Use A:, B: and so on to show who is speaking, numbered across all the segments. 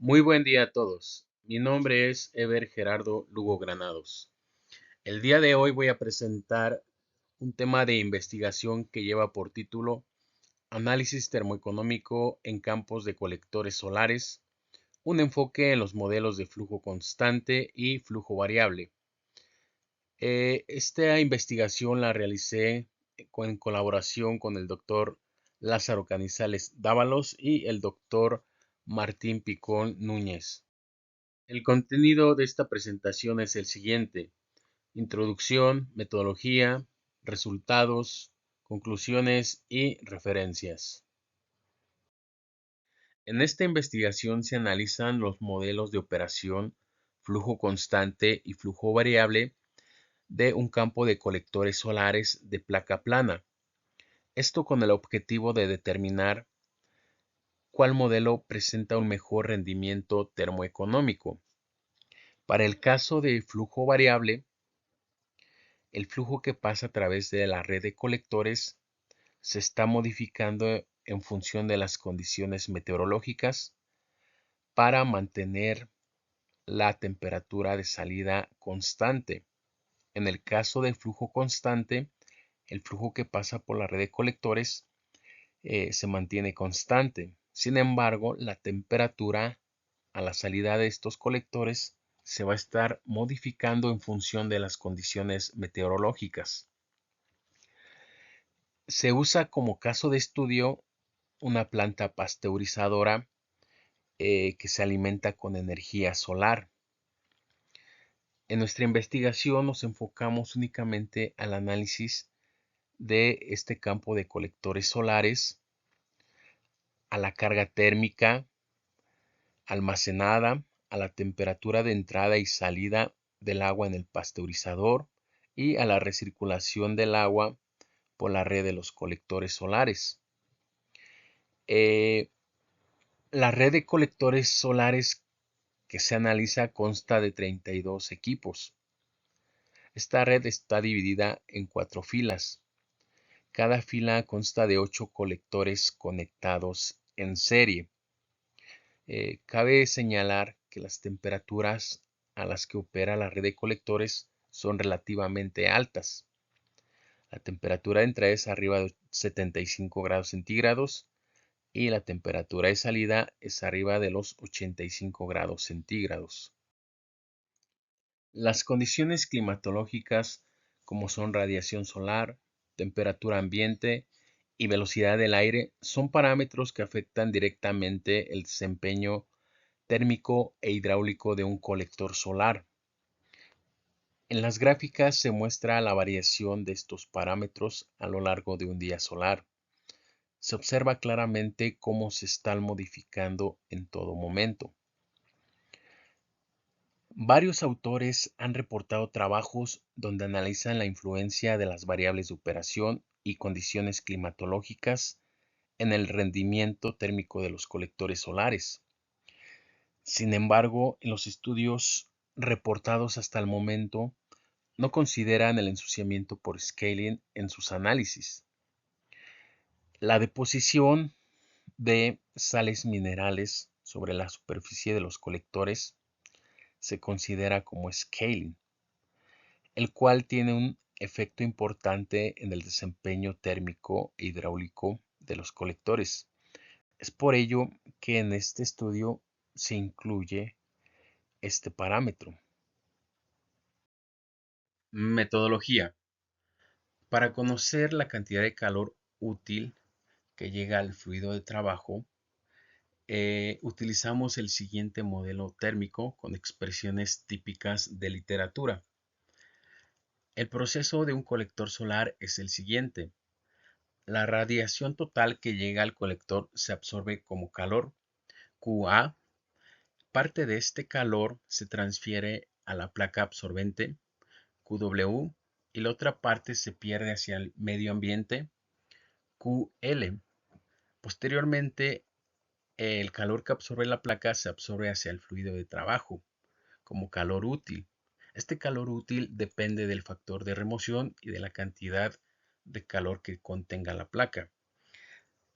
A: Muy buen día a todos. Mi nombre es Ever Gerardo Lugo Granados. El día de hoy voy a presentar un tema de investigación que lleva por título Análisis termoeconómico en campos de colectores solares, un enfoque en los modelos de flujo constante y flujo variable. Esta investigación la realicé en colaboración con el doctor Lázaro Canizales Dávalos y el doctor Martín Picón Núñez. El contenido de esta presentación es el siguiente: introducción, metodología, resultados, conclusiones y referencias. En esta investigación se analizan los modelos de operación, flujo constante y flujo variable de un campo de colectores solares de placa plana. Esto con el objetivo de determinar cuál modelo presenta un mejor rendimiento termoeconómico. Para el caso de flujo variable, el flujo que pasa a través de la red de colectores se está modificando en función de las condiciones meteorológicas para mantener la temperatura de salida constante. En el caso del flujo constante, el flujo que pasa por la red de colectores se mantiene constante. Sin embargo, la temperatura a la salida de estos colectores se va a estar modificando en función de las condiciones meteorológicas. Se usa como caso de estudio una planta pasteurizadora que se alimenta con energía solar. En nuestra investigación nos enfocamos únicamente al análisis de este campo de colectores solares, a la carga térmica almacenada, a la temperatura de entrada y salida del agua en el pasteurizador y a la recirculación del agua por la red de los colectores solares. La red de colectores solares que se analiza consta de 32 equipos. Esta red está dividida en 4 filas. Cada fila consta de 8 colectores conectados en serie. Cabe señalar que las temperaturas a las que opera la red de colectores son relativamente altas. La temperatura de entrada es arriba de 75 grados centígrados y la temperatura de salida es arriba de los 85 grados centígrados. Las condiciones climatológicas, como son radiación solar, temperatura ambiente y velocidad del aire, son parámetros que afectan directamente el desempeño térmico e hidráulico de un colector solar. En las gráficas se muestra la variación de estos parámetros a lo largo de un día solar. Se observa claramente cómo se están modificando en todo momento. Varios autores han reportado trabajos donde analizan la influencia de las variables de operación y condiciones climatológicas en el rendimiento térmico de los colectores solares. Sin embargo, en los estudios reportados hasta el momento, no consideran el ensuciamiento por scaling en sus análisis. La deposición de sales minerales sobre la superficie de los colectores se considera como scaling, el cual tiene un efecto importante en el desempeño térmico e hidráulico de los colectores. Es por ello que en este estudio se incluye este parámetro. Metodología. Para conocer la cantidad de calor útil que llega al fluido de trabajo, utilizamos el siguiente modelo térmico con expresiones típicas de literatura. El proceso de un colector solar es el siguiente. La radiación total que llega al colector se absorbe como calor, QA. Parte de este calor se transfiere a la placa absorbente, QW, y la otra parte se pierde hacia el medio ambiente, QL. Posteriormente, el calor que absorbe la placa se absorbe hacia el fluido de trabajo como calor útil. Este calor útil depende del factor de remoción y de la cantidad de calor que contenga la placa.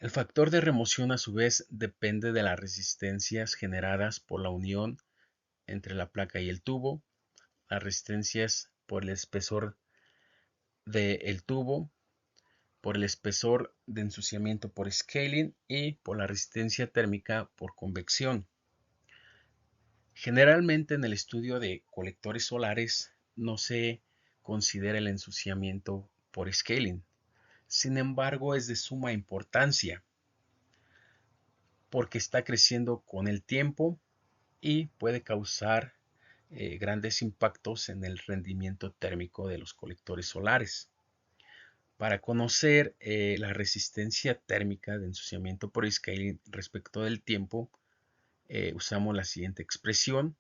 A: El factor de remoción a su vez depende de las resistencias generadas por la unión entre la placa y el tubo, las resistencias por el espesor del tubo, por el espesor de ensuciamiento por scaling y por la resistencia térmica por convección. Generalmente en el estudio de colectores solares no se considera el ensuciamiento por scaling. Sin embargo, es de suma importancia porque está creciendo con el tiempo y puede causar grandes impactos en el rendimiento térmico de los colectores solares. Para conocer la resistencia térmica de ensuciamiento por scaling respecto del tiempo, usamos la siguiente expresión,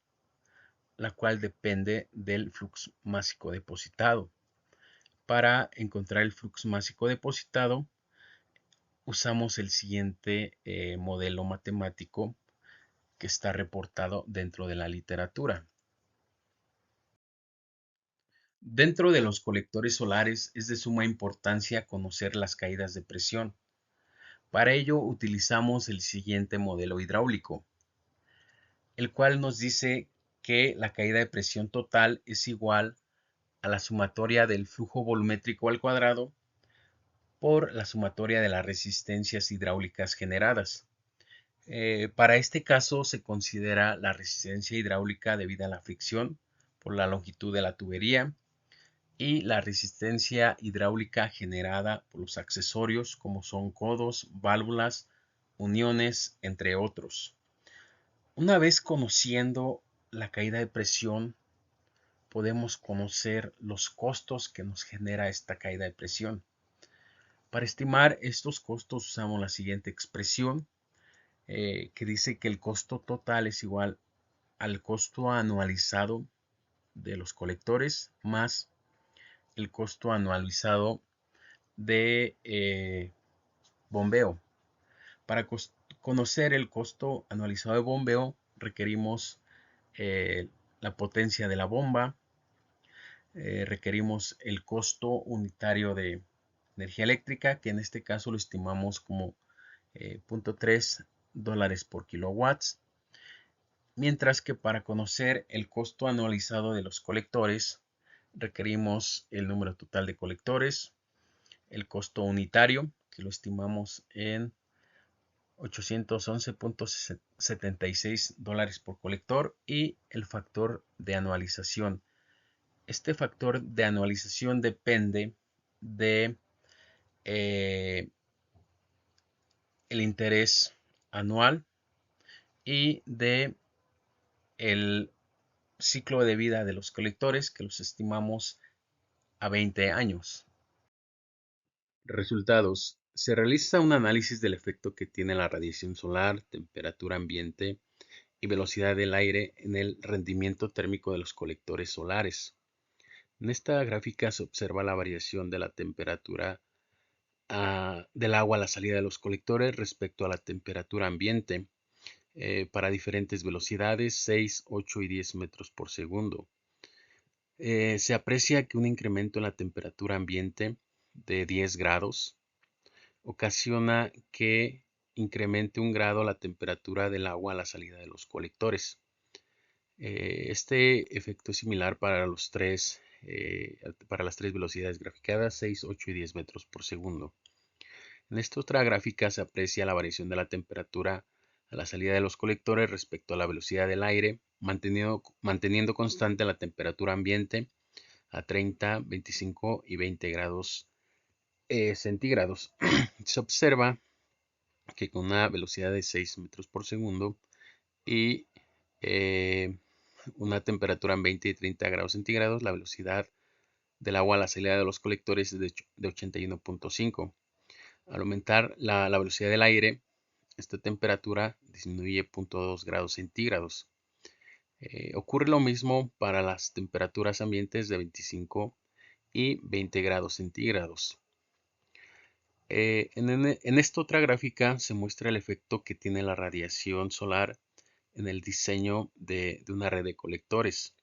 A: la cual depende del flux másico depositado. Para encontrar el flux másico depositado, usamos el siguiente modelo matemático que está reportado dentro de la literatura. Dentro de los colectores solares es de suma importancia conocer las caídas de presión. Para ello utilizamos el siguiente modelo hidráulico, el cual nos dice que la caída de presión total es igual a la sumatoria del flujo volumétrico al cuadrado por la sumatoria de las resistencias hidráulicas generadas. Para este caso se considera la resistencia hidráulica debida a la fricción por la longitud de la tubería y la resistencia hidráulica generada por los accesorios como son codos, válvulas, uniones, entre otros. Una vez conociendo la caída de presión, podemos conocer los costos que nos genera esta caída de presión. Para estimar estos costos usamos la siguiente expresión que dice que el costo total es igual al costo anualizado de los colectores más el costo anualizado de bombeo. Para conocer el costo anualizado de bombeo requerimos la potencia de la bomba, requerimos el costo unitario de energía eléctrica, que en este caso lo estimamos como $0.3 por kilowatts, mientras que para conocer el costo anualizado de los colectores requerimos el número total de colectores, el costo unitario, que lo estimamos en $811.76 por colector, y el factor de anualización. Este factor de anualización depende de el interés anual y de el ciclo de vida de los colectores, que los estimamos a 20 años. Resultados. Se realiza un análisis del efecto que tiene la radiación solar, temperatura ambiente y velocidad del aire en el rendimiento térmico de los colectores solares. En esta gráfica se observa la variación de la temperatura del agua a la salida de los colectores respecto a la temperatura ambiente para diferentes velocidades, 6, 8 y 10 metros por segundo. Se aprecia que un incremento en la temperatura ambiente de 10 grados ocasiona que incremente 1 grado la temperatura del agua a la salida de los colectores. Este efecto es similar para las tres velocidades graficadas, 6, 8 y 10 metros por segundo. En esta otra gráfica se aprecia la variación de la temperatura a la salida de los colectores respecto a la velocidad del aire, manteniendo constante la temperatura ambiente a 30, 25 y 20 grados centígrados. Se observa que con una velocidad de 6 metros por segundo y una temperatura en 20 y 30 grados centígrados, la velocidad del agua a la salida de los colectores es de 81.5. Al aumentar la velocidad del aire, esta temperatura disminuye 0.2 grados centígrados. Ocurre lo mismo para las temperaturas ambientes de 25 y 20 grados centígrados. En esta otra gráfica se muestra el efecto que tiene la radiación solar en el diseño de una red de colectores.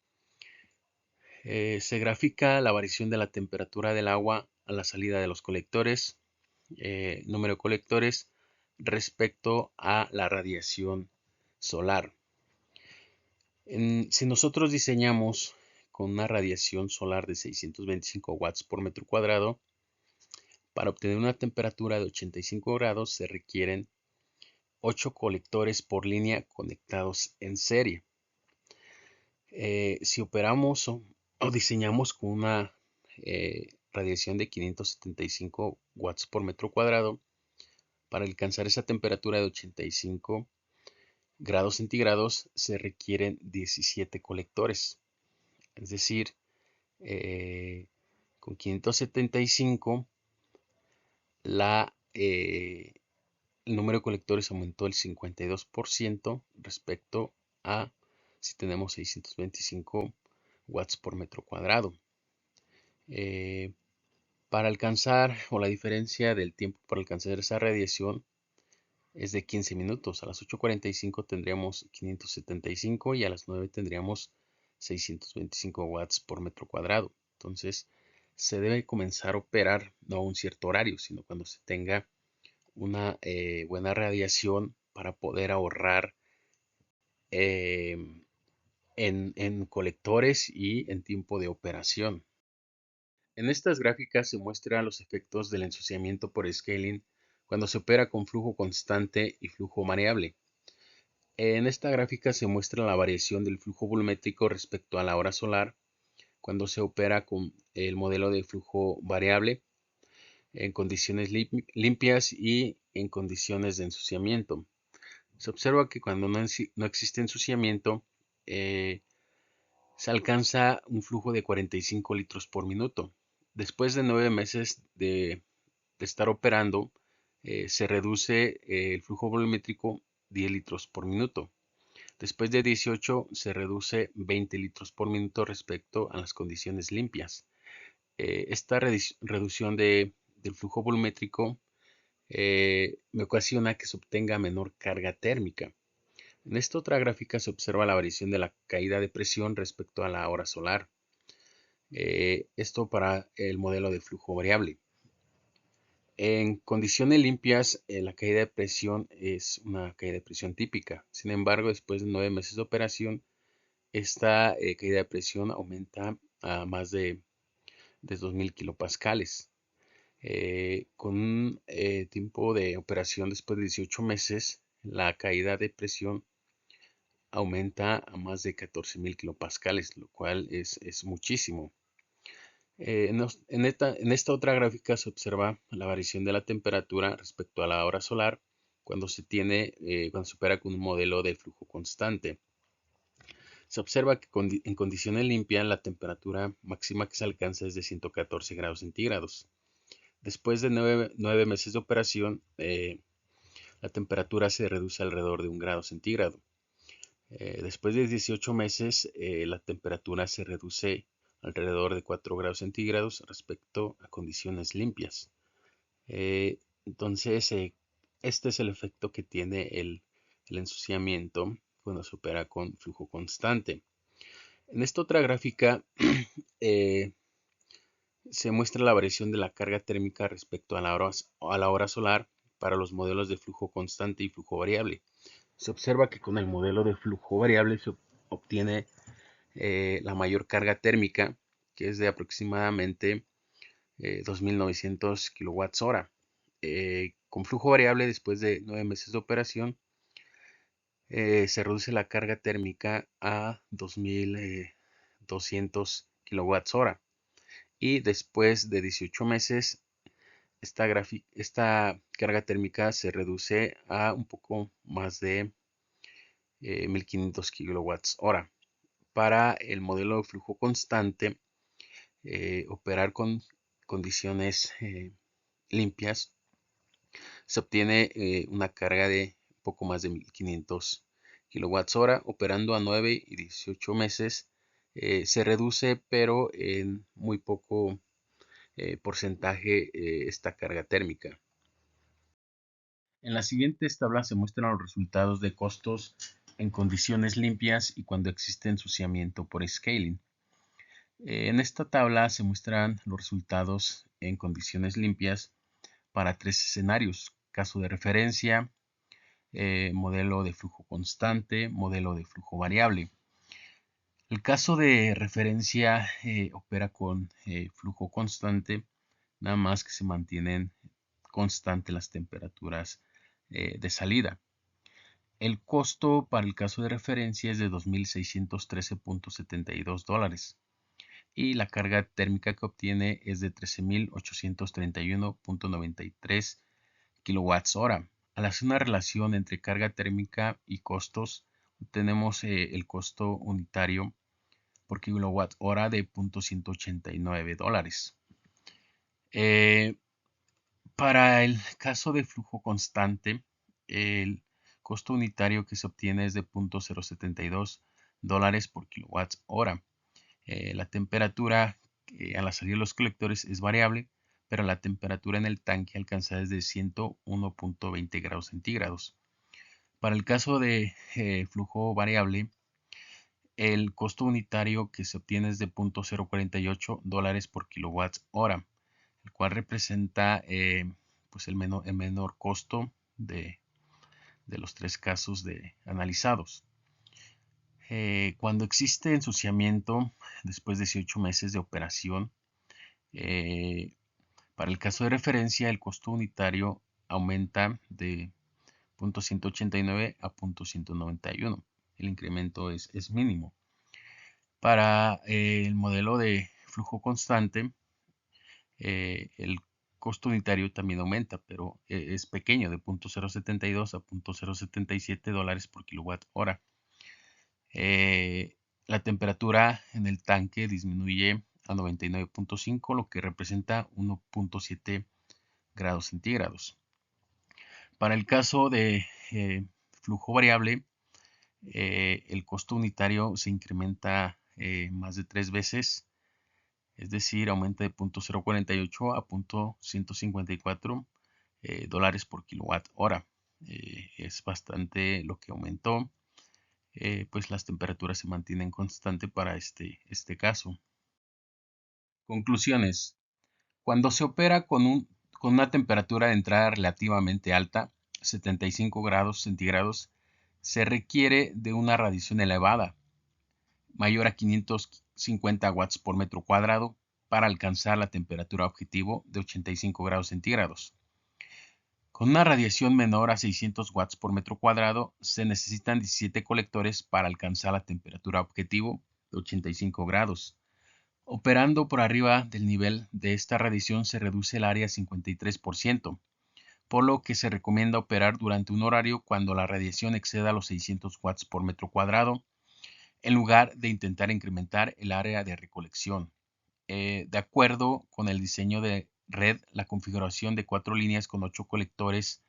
A: Se grafica la variación de la temperatura del agua a la salida de los colectores, número de colectores, respecto a la radiación solar. Si nosotros diseñamos con una radiación solar de 625 watts por metro cuadrado, para obtener una temperatura de 85 grados se requieren 8 colectores por línea conectados en serie. Si operamos o diseñamos con una radiación de 575 watts por metro cuadrado, para alcanzar esa temperatura de 85 grados centígrados se requieren 17 colectores. Es decir, con 575 el número de colectores aumentó el 52% respecto a si tenemos 625 watts por metro cuadrado. Para alcanzar, o la diferencia del tiempo para alcanzar esa radiación es de 15 minutos. A las 8:45 tendríamos 575 y a las 9 tendríamos 625 watts por metro cuadrado. Entonces, se debe comenzar a operar no a un cierto horario, sino cuando se tenga una buena radiación para poder ahorrar en colectores y en tiempo de operación. En estas gráficas se muestran los efectos del ensuciamiento por scaling cuando se opera con flujo constante y flujo variable. En esta gráfica se muestra la variación del flujo volumétrico respecto a la hora solar cuando se opera con el modelo de flujo variable en condiciones limpias y en condiciones de ensuciamiento. Se observa que cuando no existe ensuciamiento, se alcanza un flujo de 45 litros por minuto. Después de 9 meses de estar operando, se reduce el flujo volumétrico 10 litros por minuto. Después de 18 se reduce 20 litros por minuto respecto a las condiciones limpias. Esta reducción del flujo volumétrico me ocasiona que se obtenga menor carga térmica. En esta otra gráfica se observa la variación de la caída de presión respecto a la hora solar. Esto para el modelo de flujo variable. En condiciones limpias, la caída de presión es una caída de presión típica. Sin embargo, después de 9 meses de operación, esta caída de presión aumenta a más de 2000 kilopascales. Con un tiempo de operación después de 18 meses, la caída de presión aumenta a más de 14,000 kilopascales, lo cual es muchísimo. En esta otra gráfica se observa la variación de la temperatura respecto a la hora solar cuando se opera con un modelo de flujo constante. Se observa que en condiciones limpias la temperatura máxima que se alcanza es de 114 grados centígrados. Después de 9 meses de operación, la temperatura se reduce alrededor de 1 grado centígrado. Después de 18 meses, la temperatura se reduce alrededor de 4 grados centígrados respecto a condiciones limpias. Entonces, este es el efecto que tiene el ensuciamiento cuando se opera con flujo constante. En esta otra gráfica se muestra la variación de la carga térmica respecto a la hora solar para los modelos de flujo constante y flujo variable. Se observa que con el modelo de flujo variable se obtiene la mayor carga térmica, que es de aproximadamente 2.900 kilowatts hora. Con flujo variable, después de 9 meses de operación, se reduce la carga térmica a 2.200 kilowatts hora. Y después de 18 meses, esta carga térmica se reduce a un poco más de 1.500 kilowatts hora. Para el modelo de flujo constante, operar con condiciones limpias, se obtiene una carga de poco más de 1.500 kilowatts hora. Operando a 9 y 18 meses, se reduce, pero en muy poco porcentaje esta carga térmica. En las siguientes tablas se muestran los resultados de costos en condiciones limpias y cuando existe ensuciamiento por scaling. En esta tabla se muestran los resultados en condiciones limpias para 3 escenarios, caso de referencia, modelo de flujo constante, modelo de flujo variable. El caso de referencia opera con flujo constante, nada más que se mantienen constantes las temperaturas de salida. El costo para el caso de referencia es de $2,613.72 y la carga térmica que obtiene es de 13,831.93 kWh. Al hacer una relación entre carga térmica y costos, obtenemos el costo unitario por kilowatt hora de $0.189. Para el caso de flujo constante, el costo unitario que se obtiene es de $0.072 por kilowatt hora. La temperatura a la salida de los colectores es variable, pero la temperatura en el tanque alcanza desde 101.20 grados centígrados. Para el caso de flujo variable, el costo unitario que se obtiene es de $0.048 por kilowatt hora, el cual representa pues el menor costo de los tres casos analizados. Cuando existe ensuciamiento después de 18 meses de operación, para el caso de referencia, el costo unitario aumenta de $0.189 a $0.191. El incremento es mínimo. Para el modelo de flujo constante, el costo unitario también aumenta, pero es pequeño, de $0.072 a $0.077 por kilowatt hora. La temperatura en el tanque disminuye a 99.5, lo que representa 1.7 grados centígrados. Para el caso de flujo variable, el costo unitario se incrementa más de 3 veces, es decir, aumenta de $0.048 a $0.154 por kilowatt hora. Es bastante lo que aumentó. Pues las temperaturas se mantienen constantes para este caso. Conclusiones. Cuando se opera con una temperatura de entrada relativamente alta, 75 grados centígrados, se requiere de una radiación elevada, mayor a 550 watts por metro cuadrado, para alcanzar la temperatura objetivo de 85 grados centígrados. Con una radiación menor a 600 watts por metro cuadrado, se necesitan 17 colectores para alcanzar la temperatura objetivo de 85 grados. Operando por arriba del nivel de esta radiación se reduce el área 53%, por lo que se recomienda operar durante un horario cuando la radiación exceda los 600 watts por metro cuadrado, en lugar de intentar incrementar el área de recolección. De acuerdo con el diseño de red, la configuración de 4 líneas con 8 colectores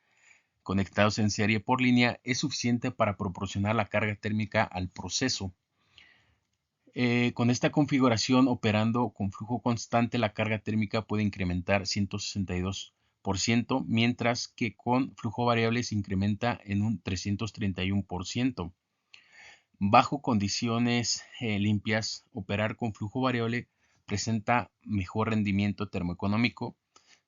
A: conectados en serie por línea es suficiente para proporcionar la carga térmica al proceso. Con esta configuración operando con flujo constante, la carga térmica puede incrementar 162%, mientras que con flujo variable se incrementa en un 331%. Bajo condiciones limpias, operar con flujo variable presenta mejor rendimiento termoeconómico.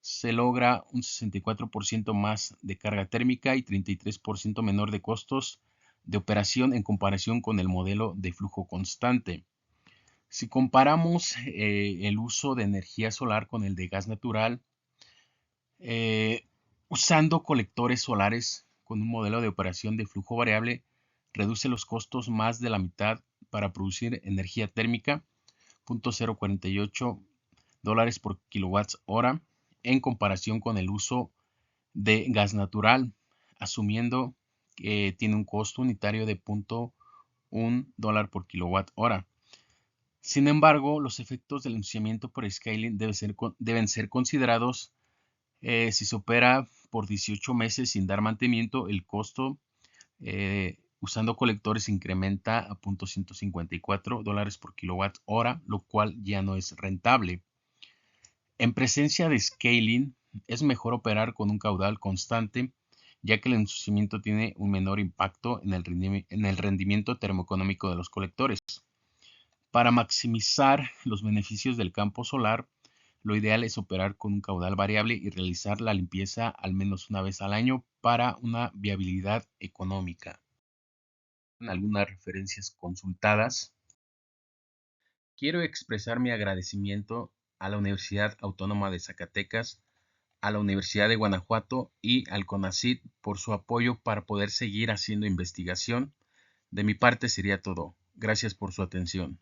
A: Se logra un 64% más de carga térmica y 33% menor de costos de operación en comparación con el modelo de flujo constante. Si comparamos el uso de energía solar con el de gas natural, usando colectores solares con un modelo de operación de flujo variable, reduce los costos más de la mitad para producir energía térmica, $0.048 por kilowatt hora, en comparación con el uso de gas natural, asumiendo que tiene un costo unitario de $0.1 por kilowatt hora. Sin embargo, los efectos del ensuciamiento por scaling deben ser considerados. Si se opera por 18 meses sin dar mantenimiento, el costo usando colectores incrementa a $0.154 por kilowatt hora, lo cual ya no es rentable. En presencia de scaling, es mejor operar con un caudal constante, ya que el ensuciamiento tiene un menor impacto en el rendimiento termoeconómico de los colectores. Para maximizar los beneficios del campo solar, Lo ideal es operar con un caudal variable y realizar la limpieza al menos una vez al año para una viabilidad económica. Algunas referencias consultadas. Quiero expresar mi agradecimiento a la Universidad Autónoma de Zacatecas, a la Universidad de Guanajuato y al CONACYT por su apoyo para poder seguir haciendo investigación. De mi parte sería todo. Gracias por su atención.